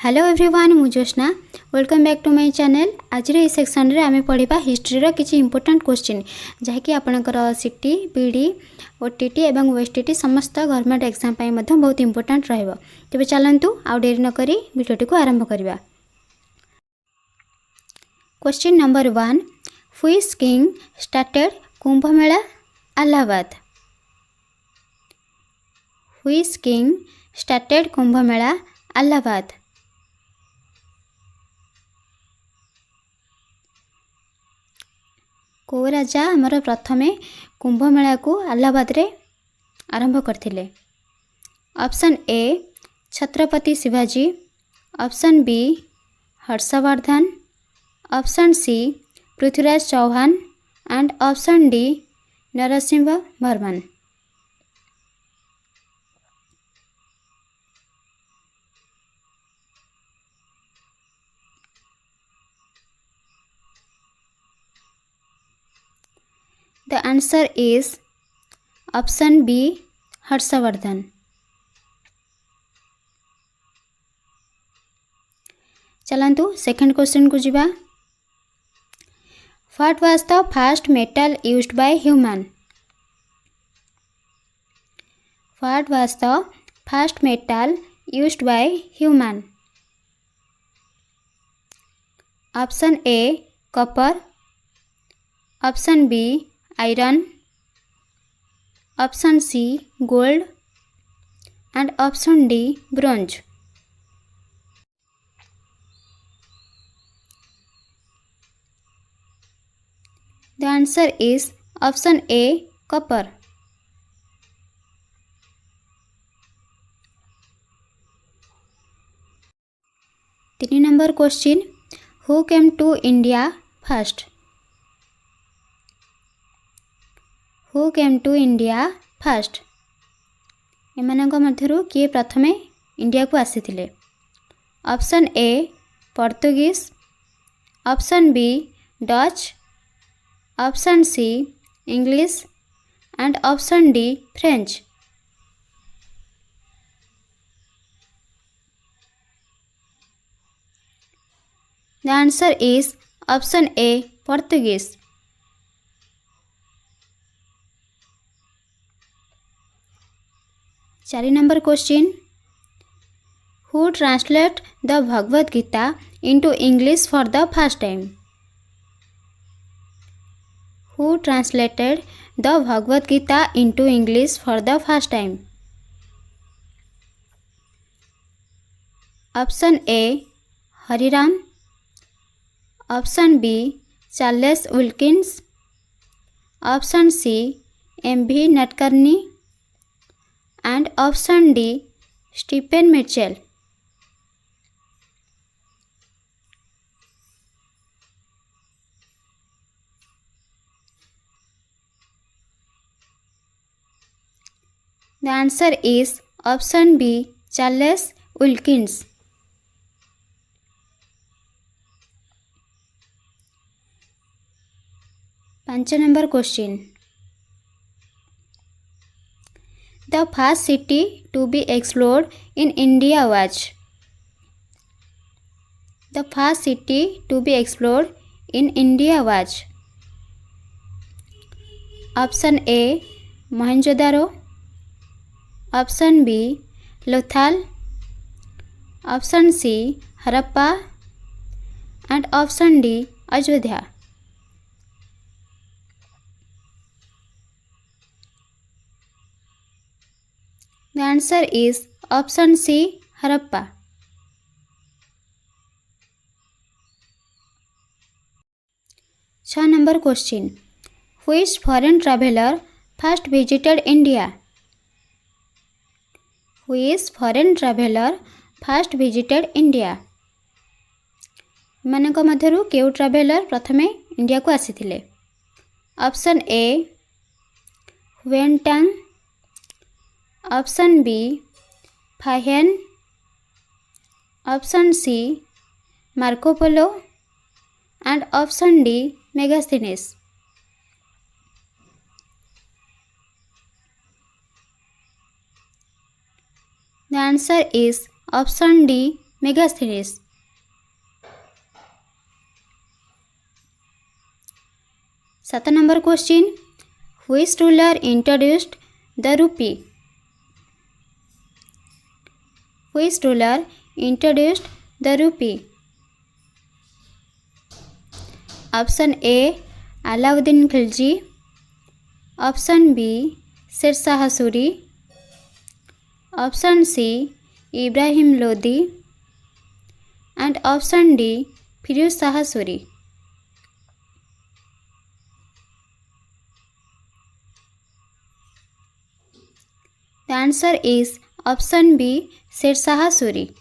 Hello everyone मु Jyotsna welcome back to my channel. आज ये सेक्शन रे आमे पढ़िबा हिस्ट्री रो किछि इंपोर्टेंट क्वेश्चन जहाँकि आपणकर सीटी पीडी ओटीटी एवं ओएसटीटी समस्त गवर्नमेंट एग्जाम पई मध्ये बहुत इंपोर्टेंट रहइबो। तबे चलंतु आ देरी न करी वीडियोटी को आरंभ करिबा। Question number 1, which king started Kumbh Mela Allahabad? Which king started Kumbh Mela Allahabad? को राजा आमर प्रथमे कुंभ मेला को इलाहाबाद रे आरंभ करथिले? Option A Chhatrapati Shivaji, option B Harshavardhan, option C Prithviraj Chauhan and option D Narasimha Varman. The answer is option B Harshavardhan. चलंतु सेकंड क्वेश्चन को जिबा। What was the first metal used by human? What was the first metal used by human? Option A copper, option B iron, option C gold and option D bronze. The answer is option A copper. तीन number question, who came to India first? Who came to India first? एमानक मध्यरु किए प्रथमे India को आसीथिले? Option A Portuguese, option B Dutch, option C English and option D French. The answer is option A Portuguese. 4 number question, who translate the Bhagavad Gita into English for the first time? Who translated the Bhagavad Gita into English for the first time? Option A Hariram, option B Charles Wilkins, option C M V. Natkarni and option D Stephen Mitchell. The answer is option B Charles Wilkins. 5 नंबर क्वेश्चन, the first city to be explored in India was? The first city to be explored in India was? Option A Mohenjodaro, option B Lothal, option C Harappa and option D Ayodhya. The answer is option C Harappa. 6 number question, which foreign traveler first visited India? Which foreign traveler first visited India? एमानक मध्यरु केउ traveler प्रथमे India को आसीथिले? Option A Hiuen Tsang, option B Fahien, option C Marco Polo and option D Megasthenes. The answer is option D Megasthenes. 7 number question. Which ruler introduced the rupee? Which ruler introduced the rupee? Option A, Alauddin Khilji. Option B, Sher Shah Suri. Option C, Ibrahim Lodi. And option D, Firuz Shah Suri. The answer is option B, Sher Shah Suri.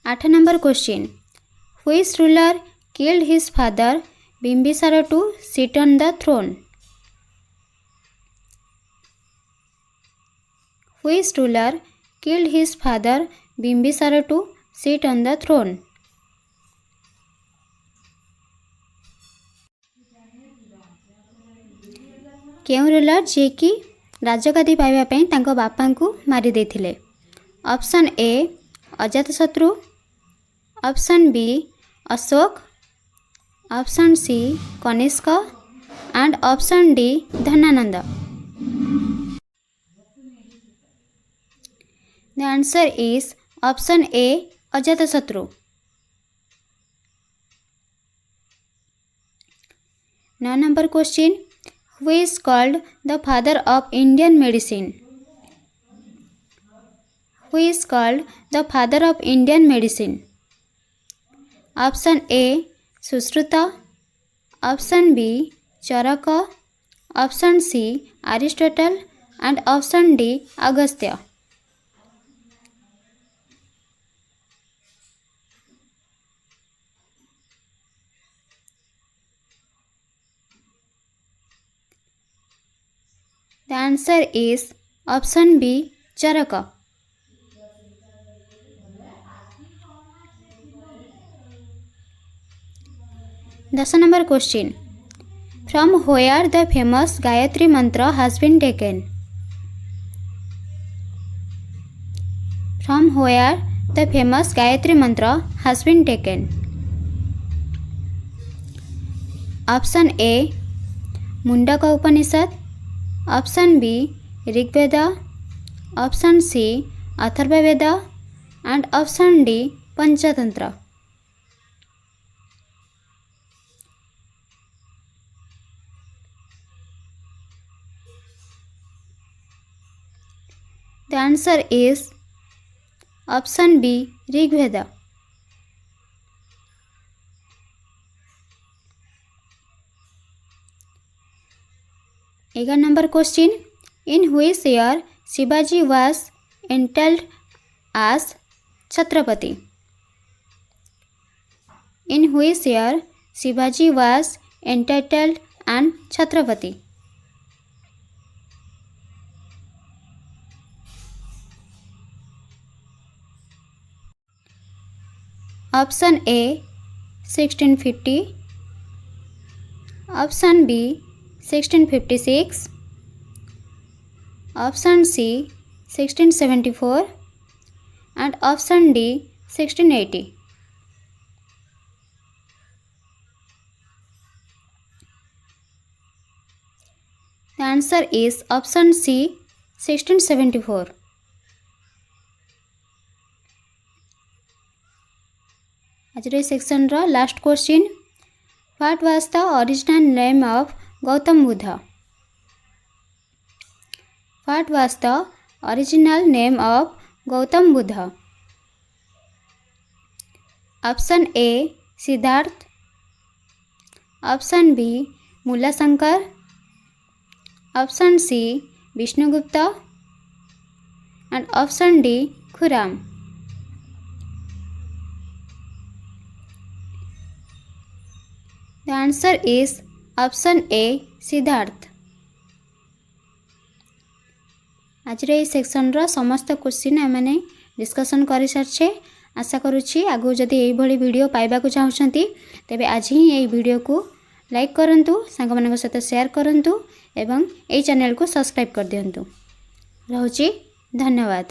8 number question. Which ruler killed his father Bimbisara to sit on the throne? Which ruler killed his father Bimbisara to sit on the throne? केउं ruler जे कि राजगादी पाइबा पई तांको बापांकु मारी देथिले? Option A Ajatashatru, option B Ashok, option C Kanishka and option D Dhanananda. The answer is option A, Ajatashatru. 9 number question. Who is called the father of Indian medicine? Who is called the father of Indian medicine? Option A, Sushruta. Option B, Charaka. Option C, Aristotle. And option D, Agastya. The answer is option B, Charaka. 10 number question. From where the famous Gayatri mantra has been taken? From where the famous Gayatri mantra has been taken? Option A, Mundaka Upanishad. Option B, Rigveda. Option C, Atharva Veda. And option D, Panchatantra. The answer is option B, Rigveda. 11 number question. In which year Shivaji was entitled as Chhatrapati? In which year Shivaji was entitled and Chhatrapati? Option A, 1650. Option B, 1656. Option C, 1674. And option D, 1680. The answer is option C, 1674. आज section रो last question. What was the original name of Gautam Buddha? What was the original name of Gautam Buddha? Option A Siddhartha. Option B Moolshankar. Option C Vishnugupta. And option D Khurram. The answer is option A, Siddhartha. आज section रो समस्त question आमने discussion कर सारे. आशा करुच्ची आगु जदि यही video पाइबा चाहते तेबे आज ही यही वीडियो को लाइक करंतु सांगମାନଙ୍କ सहित शेयर करंतु एवं एई चैनल को सब्सक्राइब कर दियंतु। रहउची धन्यवाद।